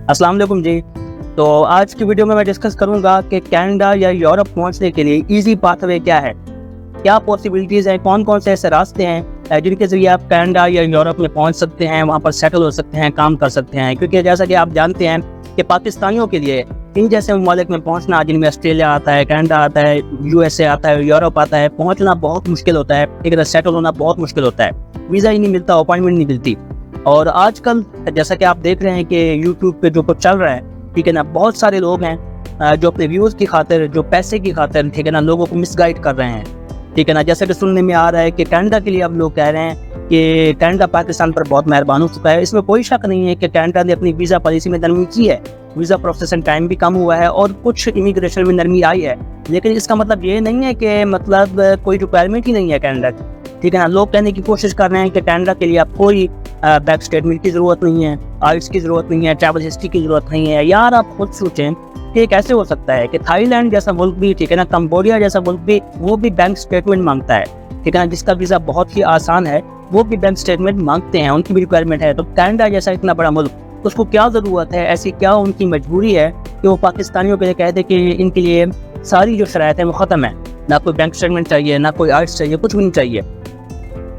अस्सलाम वालेकुम जी। तो आज की वीडियो में मैं डिस्कस करूंगा कि कनाडा या यूरोप पहुंचने के लिए इजी पाथवे क्या है, क्या पॉसिबिलिटीज़ हैं, कौन कौन से ऐसे रास्ते हैं जिनके ज़रिए आप कनाडा या यूरोप में पहुंच सकते हैं, वहां पर सेटल हो सकते हैं, काम कर सकते हैं। क्योंकि जैसा कि आप जानते हैं कि पाकिस्तानियों के लिए इन जैसे ममालिक में पहुंचना, जिनमें ऑस्ट्रेलिया आता है, कनाडा आता है, USA आता है, यूरोप आता है, पहुंचना बहुत मुश्किल होता है। एक तरह सेटल होना बहुत मुश्किल होता है, वीज़ा ही नहीं मिलता, अपॉइंटमेंट नहीं मिलती। और आजकल जैसा कि आप देख रहे हैं कि यूट्यूब पे जो कुछ चल रहा है, ठीक है ना, बहुत सारे लोग हैं जो अपने व्यूज़ की खातिर, जो पैसे की खातिर, ठीक है ना, लोगों को मिसगाइड कर रहे हैं, ठीक है ना। जैसे कि सुनने में आ रहा है कि कनाडा के लिए अब लोग कह रहे हैं कि कनाडा पाकिस्तान पर बहुत मेहरबान हो चुका है। इसमें कोई शक नहीं है कि कनाडा ने अपनी वीज़ा पॉलिसी में नरमी की है, वीज़ा प्रोसेसिंग टाइम भी कम हुआ है और कुछ इमिग्रेशन में नरमी आई है। लेकिन इसका मतलब ये नहीं है कि मतलब कोई रिक्वायरमेंट ही नहीं है कनाडा की, ठीक है ना। लोग कहने की कोशिश कर रहे हैं कि कनाडा के लिए आप कोई बैक स्टेटमेंट की ज़रूरत नहीं है, आइल्स की ज़रूरत नहीं है, ट्रैवल हिस्ट्री की ज़रूरत नहीं है। यार आप खुद सोचें कि कैसे हो सकता है कि थाईलैंड जैसा मुल्क भी, ठीक है ना, कंबोडिया जैसा मुल्क भी, वो भी बैंक स्टेटमेंट मांगता है, ठीक है ना, जिसका वीज़ा बहुत ही आसान है, वो भी बैंक स्टेटमेंट मांगते हैं, उनकी भी रिक्वायरमेंट है। तो कनाडा जैसा इतना बड़ा मुल्क, उसको क्या ज़रूरत है, ऐसी क्या उनकी मजबूरी है कि वो पाकिस्तानियों के लिए कहते कि इनके लिए सारी जो शराइत है वो ख़त्म है, ना कोई बैंक स्टेटमेंट चाहिए, ना कोई आइल्स चाहिए, कुछ भी नहीं चाहिए।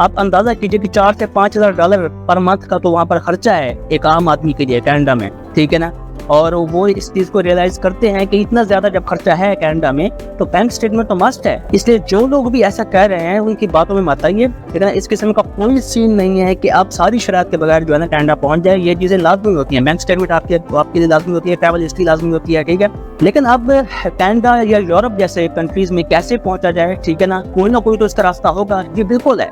आप अंदाज़ा कीजिए कि $4,000 से $5,000 पर मंथ का तो वहाँ पर खर्चा है एक आम आदमी के लिए कनाडा में, ठीक है ना। और वो इस चीज़ को रियलाइज़ करते हैं कि इतना ज़्यादा जब खर्चा है कनाडा में तो बैंक स्टेटमेंट तो मस्ट है। इसलिए जो लोग भी ऐसा कह रहे हैं उनकी बातों में मत आइए, ठीक है ना। इस किस्म का कोई सीन नहीं है कि आप सारी शराइत के बगैर जो है ना कनाडा पहुँच जाए। ये चीज़ें लाजमी होती हैं, बैंक स्टेटमेंट आपके लिए लाजमी होती है, ट्रैवल हिस्ट्री लाजमी होती है, ठीक है। लेकिन अब कनाडा या यूरोप जैसे कंट्रीज़ में कैसे पहुँचा जाए, ठीक है ना, कोई ना कोई तो इसका रास्ता होगा। ये बिल्कुल है,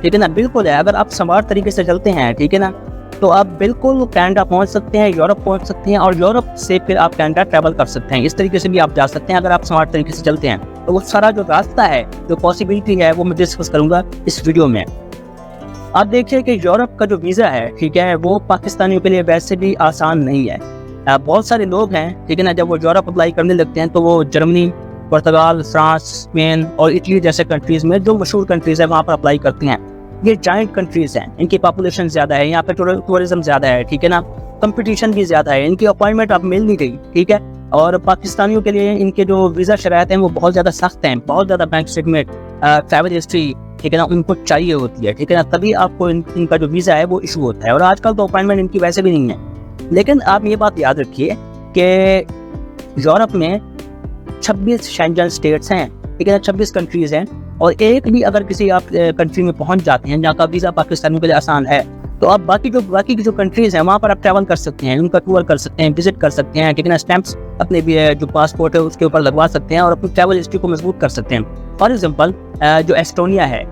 ठीक है ना, बिल्कुल है। अगर आप स्मार्ट तरीके से चलते हैं, ठीक है ना, तो आप बिल्कुल कनाडा पहुंच सकते हैं, यूरोप पहुंच सकते हैं और यूरोप से फिर आप कनाडा ट्रैवल कर सकते हैं। इस तरीके से भी आप जा सकते हैं अगर आप स्मार्ट तरीके से चलते हैं। तो वो सारा जो रास्ता है, जो पॉसिबिलिटी है, वो मैं डिस्कस करूंगा इस वीडियो में। आप देखिए कि यूरोप का जो वीज़ा है, ठीक है, वो पाकिस्तानियों के लिए वैसे भी आसान नहीं है। बहुत सारे लोग हैं, ठीक है ना, जब वो यूरोप अप्लाई करने लगते हैं तो वो जर्मनी, पुर्तगाल, फ्रांस, स्पेन और इटली जैसे कंट्रीज़ में, जो मशहूर कंट्रीज़ है, वहाँ पर अप्लाई करते हैं। ये जाइंट कंट्रीज़ हैं, इनकी पॉपुलेशन ज़्यादा है, यहाँ पे टूरिज्म ज़्यादा है, ठीक है ना, कंपटीशन भी ज़्यादा है, इनकी अपॉइंटमेंट अब मिल नहीं रही, ठीक है। और पाकिस्तानियों के लिए इनके जो वीज़ा शराइत हैं वो बहुत ज़्यादा सख्त हैं, बहुत ज़्यादा बैंक स्टेटमेंट, ट्रैवल हिस्ट्री, ठीक है ना, उनको चाहिए होती है, ठीक है ना, तभी आपको इनका जो वीज़ा है वो इशू होता है। और आजकल तो अपॉइंटमेंट इनकी वैसे भी नहीं है। लेकिन आप ये बात याद रखिए कि यूरोप में 26 शेंजन स्टेट्स हैं, ठीक है ना, 26 कंट्रीज़ हैं। और एक भी अगर किसी आप कंट्री में पहुंच जाते हैं जहाँ का वीज़ा पाकिस्तानियों के लिए आसान है, तो आप बाकी की जो कंट्रीज़ हैं वहाँ पर आप ट्रैवल कर सकते हैं, उनका टूर कर सकते हैं, विजिट कर सकते हैं, ठीक है ना, स्टैंप्स अपने भी जो पासपोर्ट है उसके ऊपर लगवा सकते हैं और अपनी ट्रैवल हिस्ट्री को मजबूत कर सकते हैं। फॉर एग्जाम्पल जो एस्टोनिया है,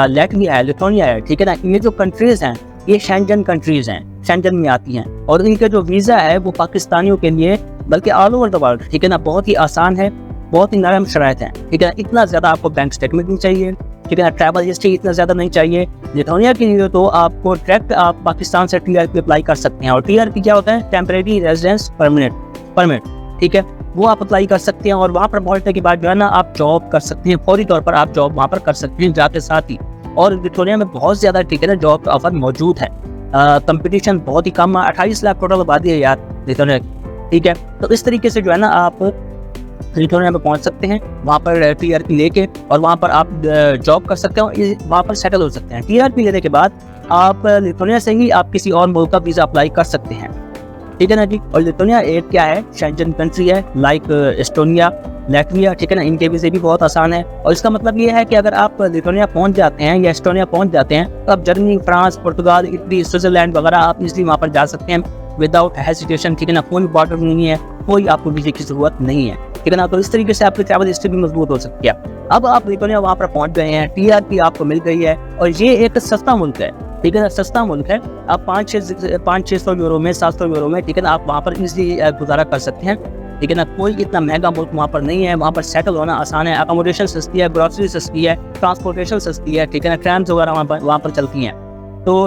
लैटविया है, लिथुआनिया है, ठीक है ना, ये जो कंट्रीज़ हैं ये शेंजन कंट्रीज़ हैं, शेंजन में आती हैं। और इनका जो वीज़ा है वो पाकिस्तानियों के लिए, बल्कि ऑल ओवर द वर्ल्ड, ठीक है ना, बहुत ही आसान है, बहुत ही नरम शराइत है, ठीक है। इतना ज़्यादा आपको बैंक स्टेटमेंट नहीं चाहिए, ठीक है ना, ट्रैवल हिस्ट्री इतना ज़्यादा नहीं चाहिए। लिथुआनिया के लिए तो आपको डायरेक्ट आप पाकिस्तान से TRP अप्लाई कर सकते हैं। और TRP क्या होता है? टेम्परेरी रेजिडेंस परमिट, ठीक है, वो आप अप्लाई कर सकते हैं। और वहाँ पर पहुँचने के बाद जो है ना आप जॉब कर सकते हैं, फौरी तौर पर आप जॉब वहाँ पर कर सकते हैं जाते साथ ही। और लिथुआनिया में बहुत ज़्यादा, ठीक है ना, जॉब ऑफर मौजूद है, कंपटीशन बहुत ही कम है। 28 लाख टोटल आबादी है यार लिथुआनिया, ठीक है। तो इस तरीके से जो है ना आप लिथुआनिया में पहुंच सकते हैं, वहाँ पर TRP लेके, और वहाँ पर आप जॉब कर सकते हैं और वहाँ पर सेटल हो सकते हैं। TRP लेने के बाद आप लिथुआनिया से ही आप किसी और मुल्क का वीज़ा अप्लाई कर सकते हैं, ठीक है ना जी। और लिथुआनिया एक क्या है, शेंजन कंट्री है, लाइक एस्टोनिया, लैटविया, ठीक है ना, इनके वीज़े भी बहुत आसान है। और इसका मतलब ये है कि अगर आप लिथुआनिया पहुँच जाते हैं या एस्टोनिया पहुँच जाते हैं तो आप जर्मनी, फ्रांस, पुर्तगाल, इटली, स्विट्जरलैंड वगैरह आप इसलिए वहाँ पर जा सकते हैं विदाउट हेजिटेशन, ठीक है ना। कोई बॉर्डर नहीं है, कोई आपको वीज़े की ज़रूरत नहीं है, ठीक है ना। तो इस तरीके से आपकी ट्रैवल हिस्ट्री भी मजबूत हो सकती है। अब आप लिथुआनिया वहाँ पर पहुँच गए हैं, TRP आपको मिल गई है और ये एक सस्ता मुल्क है, ठीक है ना, सस्ता मुल्क है। आप 500-600 यूरो में, 700 यूरो में, ठीक है ना, आप वहाँ पर इजीली गुजारा कर सकते हैं, ठीक है ना। कोई इतना महंगा मुल्क वहाँ पर नहीं है, वहाँ पर सेटल होना आसान है, अकोमोडेशन सस्ती है, ग्रोसरी सस्ती है, ट्रांसपोर्टेशन सस्ती है, ठीक है ना, ट्रैम्स वगैरह वहाँ पर चलती हैं। तो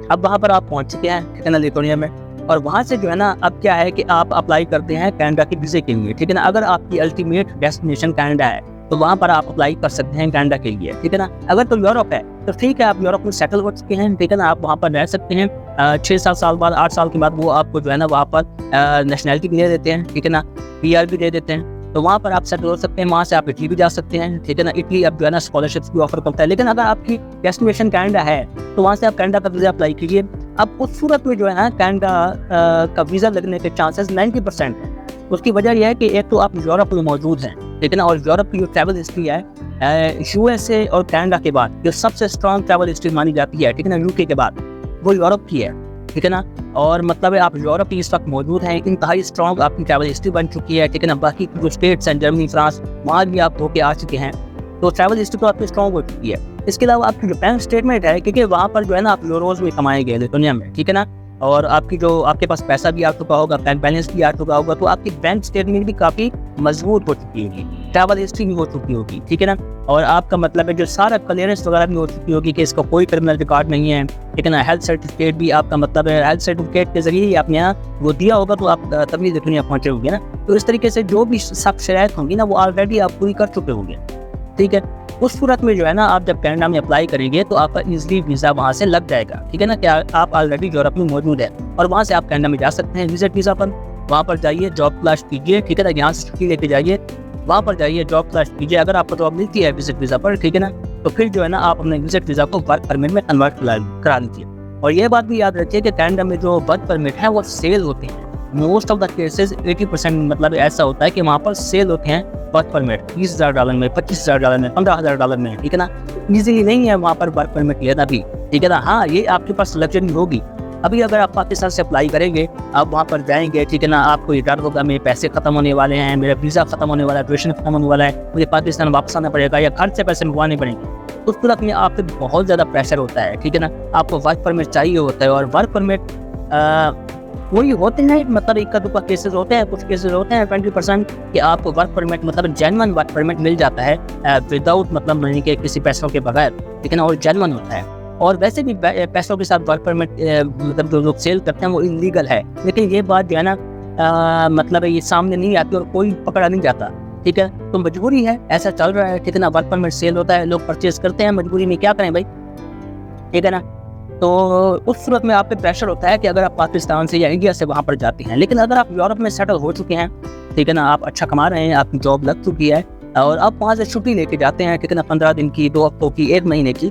अब वहाँ पर आप पहुँच चुके हैं, ठीक है ना, लिथुआनिया में। और वहाँ से जो है ना अब क्या है कि आप अप्लाई करते हैं कनाडा के वीज़े के लिए, ठीक है ना। अगर आपकी अल्टीमेट डेस्टिनेशन कनाडा है तो वहाँ पर आप अप्लाई कर सकते हैं कनाडा के लिए, ठीक है ना। अगर तो यूरोप है तो ठीक है, आप यूरोप में सेटल हो चुके हैं, ठीक है ना, आप वहाँ पर रह सकते हैं। 6-7 साल बाद, 8 साल के बाद वो आपको जो है ना वहाँ पर नेशनैलिटी भी दे देते हैं, ठीक है ना, PR भी दे देते हैं। तो वहाँ पर आप सेटल हो सकते हैं, वहाँ से आप इटली भी जा सकते हैं, ठीक है ना। इटली अब जो है ना स्कॉलरशिप्स भी ऑफर करता है। लेकिन अगर आपकी डेस्टिनेशन कनाडा है तो वहाँ से आप कनाडा का वीज़ा अप्लाई कीजिए। अब उस सूरत में जो है ना कनाडा का वीज़ा लगने के चांसेस 90% है। उसकी वजह यह है कि एक तो आप यूरोप में मौजूद हैं, ठीक है ना, और यूरोप की जो ट्रैवल हिस्ट्री है USA और कनाडा के बाद जो सबसे स्ट्रॉन्ग ट्रैवल हिस्ट्री मानी जाती है, ठीक है ना, UK के बाद, वो यूरोप की है, ठीक है ना। और मतलब है आप यूरोप में इस वक्त मौजूद हैं, इंतहाई स्ट्रॉन्ग आपकी ट्रैवल हिस्ट्री बन चुकी है, ठीक है ना। बाकी जो स्टेट्स हैं, जर्मनी, फ्रांस, वहाँ भी आप होके आ चुके हैं, तो ट्रैवल हिस्ट्री तो आपकी स्ट्रॉन्ग हो चुकी है। इसके अलावा आपकी जो बैंक स्टेटमेंट है, क्योंकि वहाँ पर जो है ना आप यूरोज में कमाएंगे दुनिया में, ठीक है ना, और आपकी जो आपके पास पैसा भी आ चुका होगा, बैंक बैलेंस भी आ चुका होगा, तो आपकी बैंक स्टेटमेंट भी काफ़ी मजबूत हो चुकी होगी, ट्रैवल हिस्ट्री भी हो चुकी होगी, ठीक है ना। और आपका मतलब है जो सारा क्लियरेंस वगैरह भी हो चुकी होगी कि इसका कोई क्रिमिनल रिकॉर्ड नहीं है, ठीक है ना। हेल्थ सर्टिफिकेट भी आपका मतलब है, हेल्थ सर्टिफिकेट के जरिए ही आपने यहाँ वो दिया होगा, तो आप तभी दुनिया पहुँचे होंगे ना। तो इस तरीके से जो भी सब शराइत होंगी ना वो ऑलरेडी आप पूरी कर चुके होंगे, ठीक है। उस सूरत में जो है ना आप जब कनाडा में अप्लाई करेंगे तो आपका इजीली वीज़ा वहाँ से लग जाएगा, ठीक है ना, कि आप ऑलरेडी यूरोप में मौजूद है और वहाँ से आप कनाडा में जा सकते हैं विजिट वीज़ा पर। वहाँ पर जाइए, जॉब तलाश कीजिए, ठीक है ना, यहाँ से छुट्टी लेके जाइए, वहाँ पर जाइए, जॉब तलाश कीजिए। अगर आपको जॉब मिलती है विजिट वीज़ा पर, ठीक है ना, तो फिर जो है ना आप अपने विजिट वीज़ा को वर्क परमिट में कन्वर्ट करा लीजिए। और ये बात भी याद रखिए कि कनाडा में जो वर्क परमिट है वो सेल होते हैं। मोस्ट ऑफ द केसेस 80% मतलब ऐसा होता है कि वहाँ पर सेल होते हैं वर्क परमिट $20,000 में, $25,000 में, $15,000 में, ठीक है ना। ईजिली नहीं है वहाँ पर वर्क परमिट लेना भी, ठीक है ना। हाँ, ये आपके पास लग्जरी होगी। अभी अगर आप पाकिस्तान से अप्लाई करेंगे, आप वहाँ पर जाएंगे, ठीक है ना, आपको ये डर होगा मेरे पैसे खत्म होने वाले हैं, मेरा वीज़ा खत्म होने वाला है, ड्यूरेशन खत्म होने वाला है, मुझे पाकिस्तान वापस आना पड़ेगा या घर से पैसे मंगवाने पड़ेंगे। उस सूरत में आप पे बहुत ज़्यादा प्रेशर होता है, ठीक है ना। आपको वर्क परमिट चाहिए होता है और वर्क परमिट वही होते हैं, मतलब एक दुक्का केसेस होते हैं, कुछ केसेस होते हैं 20% कि आपको वर्क परमिट मतलब जेन्युइन वर्क परमिट मिल जाता है विदाउट मतलब मनी के, किसी पैसों के बगैर, ठीक है ना, और जेन्युइन होता है। और वैसे भी पैसों के साथ वर्क परमिट मतलब जो लोग सेल करते हैं वो इलीगल है। लेकिन ये बात जो है ना मतलब ये सामने नहीं आती और कोई पकड़ा नहीं जाता, ठीक है। तो मजबूरी है, ऐसा चल रहा है, ठीक है ना। वर्क परमिट सेल होता है, लोग परचेज करते हैं, मजबूरी में क्या करें भाई, ठीक है ना। तो उस सूरत में आप पे प्रेशर होता है कि अगर आप पाकिस्तान से या इंडिया से वहाँ पर जाते हैं। लेकिन अगर आप यूरोप में सेटल हो चुके हैं, ठीक है ना, आप अच्छा कमा रहे हैं, आपकी जॉब लग चुकी है और आप वहाँ से छुट्टी लेके जाते हैं, ठीक है ना, 15 दिन की, 2 हफ्तों की, 1 महीने की,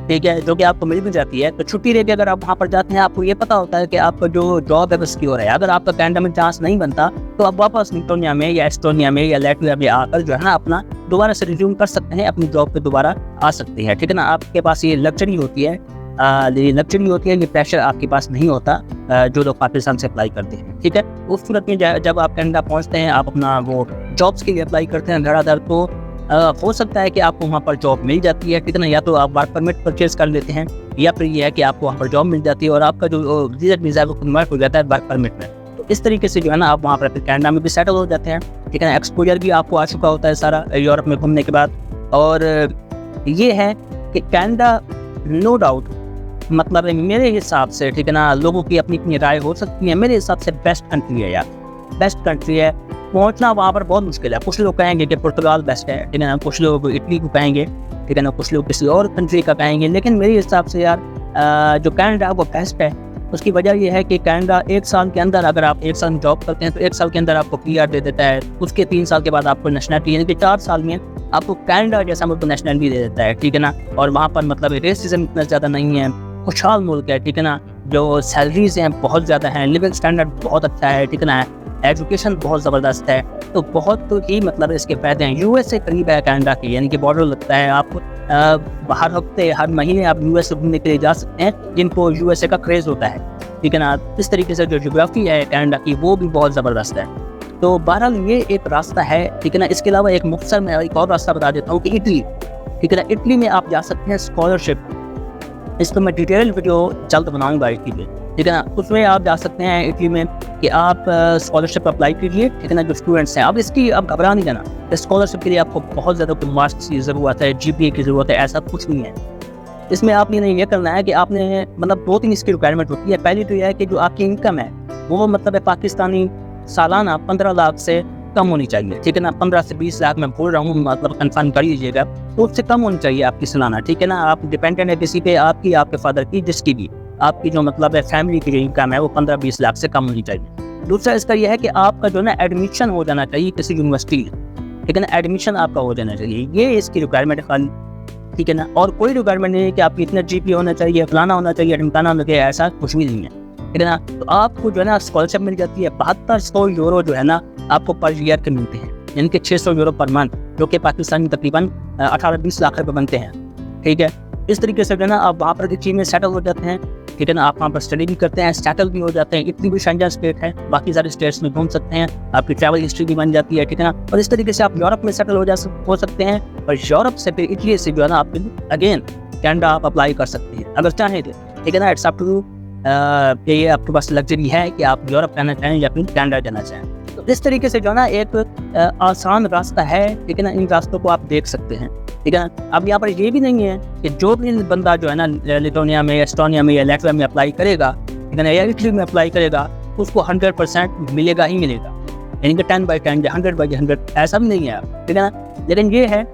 ठीक है, जो कि आपको मिल भी जाती है। तो छुट्टी लेके अगर आप वहाँ पर जाते हैं, आपको ये पता होता है कि आपका जो जॉब है वो सिक्योर है। अगर आपका कनाडा में चांस नहीं बनता तो आप वापस लिथुआनिया में या एस्टोनिया में या लैटविया में आकर जो है ना अपना दोबारा से रिज्यूम कर सकते हैं, अपनी जॉब पे दोबारा आ सकते हैं, ठीक है ना। आपके पास ये लग्जरी होती है, ये प्रेशर आपके पास नहीं होता जो लोग पाकिस्तान से अप्लाई करते हैं, ठीक है। उस सूरत में जब आप कनाडा पहुंचते हैं, आप अपना वो जॉब्स के लिए अप्लाई करते हैं धड़ाधड़, तो हो सकता है कि आपको वहाँ पर जॉब मिल जाती है, ठीक है ना। या तो आप वर्क परमिट परचेज कर लेते हैं या फिर ये है कि आपको वहाँ पर जॉब मिल जाती है और आपका जो विजिट वीज़ा वो कन्वर्ट हो जाता है वर्क परमिट में। तो इस तरीके से जो है ना आप वहाँ पर कनाडा में भी सेटल हो जाते हैं, ठीक है ना। एक्सपोजर भी आपको आ चुका होता है सारा यूरोप में घूमने के बाद। और ये है कि कनाडा नो डाउट मतलब मेरे हिसाब से, ठीक है ना, लोगों की अपनी अपनी राय हो सकती है, मेरे हिसाब से बेस्ट कंट्री है यार, बेस्ट कंट्री है। पहुंचना वहाँ पर बहुत मुश्किल है। कुछ लोग कहेंगे कि पुर्तगाल बेस्ट है, ठीक है ना, कुछ लोग इटली को कहेंगे, ठीक है ना, कुछ लोग किसी और कंट्री का कहेंगे। लेकिन मेरे हिसाब से यार जो कनाडा वो बेस्ट है। उसकी वजह यह है कि कनाडा 1 साल के अंदर, अगर आप 1 साल जॉब करते हैं तो 1 साल के अंदर आपको PR दे देता है। उसके 3 साल के बाद आपको नेशनलिटी, यानी कि 4 साल में आपको कनाडा जैसा मुल्क नेशनलिटी दे देता है, ठीक है ना। और वहाँ पर मतलब रेसिज्म इतना ज़्यादा नहीं है, खुशहाल मुल्क है, ठीक है ना। जो सैलरीज हैं बहुत ज़्यादा हैं, लिविंग स्टैंडर्ड बहुत अच्छा है, ठीक है ना, एजुकेशन बहुत ज़बरदस्त है। तो बहुत ही मतलब इसके फ़ायदे हैं। US से करीब है कनाडा की, यानी कि बॉर्डर लगता है। आप हर हफ्ते, हर महीने आप US घूमने के लिए जा सकते हैं, जिनको USA का क्रेज़ होता है, ठीक है ना। इस तरीके से जो ज्योग्राफी है कनाडा की वो भी बहुत ज़बरदस्त है। तो बहरहाल ये एक रास्ता है, ठीक है ना। इसके अलावा एक मुख्तसर में एक और रास्ता बता देता हूँ कि इटली, ठीक है ना, इटली में आप जा सकते हैं स्कॉलरशिप। इसको मैं डिटेल वीडियो जल्द बनाऊंगा इटली पे, ठीक है ना। उसमें आप जा सकते हैं इटली में कि आप स्कॉलरशिप अप्लाई कीजिए, ठीक है ना, जो स्टूडेंट्स हैं। अब इसकी अब घबरा नहीं जाना, स्कॉलरशिप के लिए आपको बहुत ज़्यादा कोई मार्क्स की ज़रूरत है, GPA की ज़रूरत है, ऐसा कुछ नहीं है। इसमें आपने ये करना है कि आपने मतलब 2-3 इसकी रिक्वायरमेंट होती है। पहली तो यह है कि जो आपकी इनकम है वो मतलब है पाकिस्तानी सालाना 15 लाख से कम होनी चाहिए, ठीक है ना। 15 से 20 लाख मैं बोल रहा हूँ, मतलब कंफर्म कर लीजिएगा, तो उससे कम होनी चाहिए आपकी सालाना, ठीक है ना। आप डिपेंडेंट है किसी पे, आपकी, आपके फादर की, जिसकी भी, आपकी जो मतलब है फैमिली की इनकम है वो 15-20 लाख से कम होनी चाहिए। दूसरा इसका यह है कि आपका जो है ना एडमिशन हो जाना चाहिए किसी यूनिवर्सिटी, ठीक है ना, एडमिशन आपका हो जाना चाहिए, ये इसकी रिक्वायरमेंट है खाली, ठीक है ना। और कोई रिक्वायरमेंट नहीं है कि आपकी इतना GPA होना चाहिए, फलाना होना चाहिए, ढमकाना होना चाहिए, ऐसा कुछ भी नहीं है, ठीक है ना। तो आपको जो है ना स्कॉलरशिप मिल जाती है, 7200 यूरो जो है ना आपको पर ईयर के मिलते हैं, यानी कि 600 यूरो पर मंथ, जो कि पाकिस्तान में तकरीबन 18-20 लाख रुपये बनते हैं, ठीक है। इस तरीके से जो है ना आप वहाँ पर चीज़ में सेटल हो जाते हैं, ठीक है ना। आप वहाँ पर स्टडी भी करते हैं, सेटल भी हो जाते हैं, इतनी भी शेंजन स्टेट है, बाकी सारे स्टेट्स में घूम सकते हैं, आपकी ट्रैवल हिस्ट्री भी बन जाती है, ठीक है ना। और इस तरीके से आप यूरोप में सेटल हो सकते हैं, और यूरोप से फिर इटली से जो है ना आप अगेन कनाडा आप अप्लाई कर सकते हैं अगर चाहें तो, ठीक है ना। इट्स अप टू यू कि ये आपके पास लग्जरी है कि आप यूरोप जाना चाहें या फिर कनाडा जाना चाहें। तो इस तरीके से जो है ना एक आसान रास्ता है, ठीक है ना। इन रास्तों को आप देख सकते हैं, ठीक है ना। अब यहाँ पर ये भी नहीं है कि जो भी बंदा जो है ना लिथुआनिया में, एस्टोनिया में या लैटविया में अप्लाई करेगा, ठीक है ना, या इटली में अप्लाई करेगा, तो उसको 100% मिलेगा ही मिलेगा, यानी कि 10/10 या 100/100 ऐसा भी नहीं है, ठीक है ना। लेकिन ये है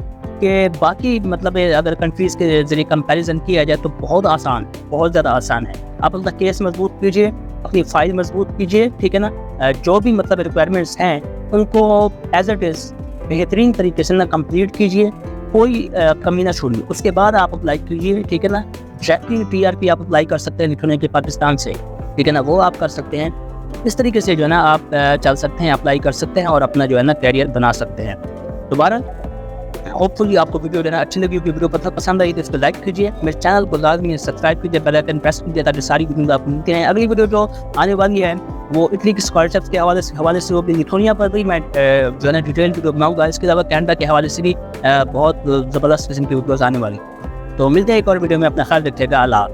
कि बाकी मतलब अगर कंट्रीज़ के जरिए कंपैरिजन किया जाए तो बहुत आसान, बहुत ज़्यादा आसान है। आप अपना केस मजबूत कीजिए, अपनी फाइल मजबूत कीजिए, ठीक है ना। जो भी मतलब रिक्वायरमेंट्स हैं उनको एज इट इज़ बेहतरीन तरीके से ना कंप्लीट कीजिए, कोई कमी ना छोड़िए, उसके बाद आप अप्लाई कीजिए, ठीक है ना। डायरेक्टली TRP आप अप्लाई कर सकते हैं लिथुआनिया के पाकिस्तान से, ठीक है ना, वो आप कर सकते हैं। इस तरीके से जो है ना आप चल सकते हैं, अप्लाई कर सकते हैं और अपना जो है ना कैरियर बना सकते हैं। दोबारा होपफुली आपको वीडियो देना अच्छी लगी, वीडियो पसंद आई तो इसको लाइक कीजिए, मेरे चैनल को लाजमी सब्सक्राइब कीजिए, बेल आइकन प्रेस कीजिए ताकि सारी वीडियो आपको मिलती हैं। अगली वीडियो जो आने वाली है वो इटली की स्कॉलरशिप के हवाले से होगी, लिथुआनिया पर भी मैं जो है ना डिटेल वीडियो बनाऊंगा। इसके अलावा कनाडा के हवाले से भी बहुत ज़बरदस्त किस्म की वीडियोज़ आने वाली। तो मिलते हैं एक और वीडियो में, अपना ख्याल रखिएगा। अल्लाह।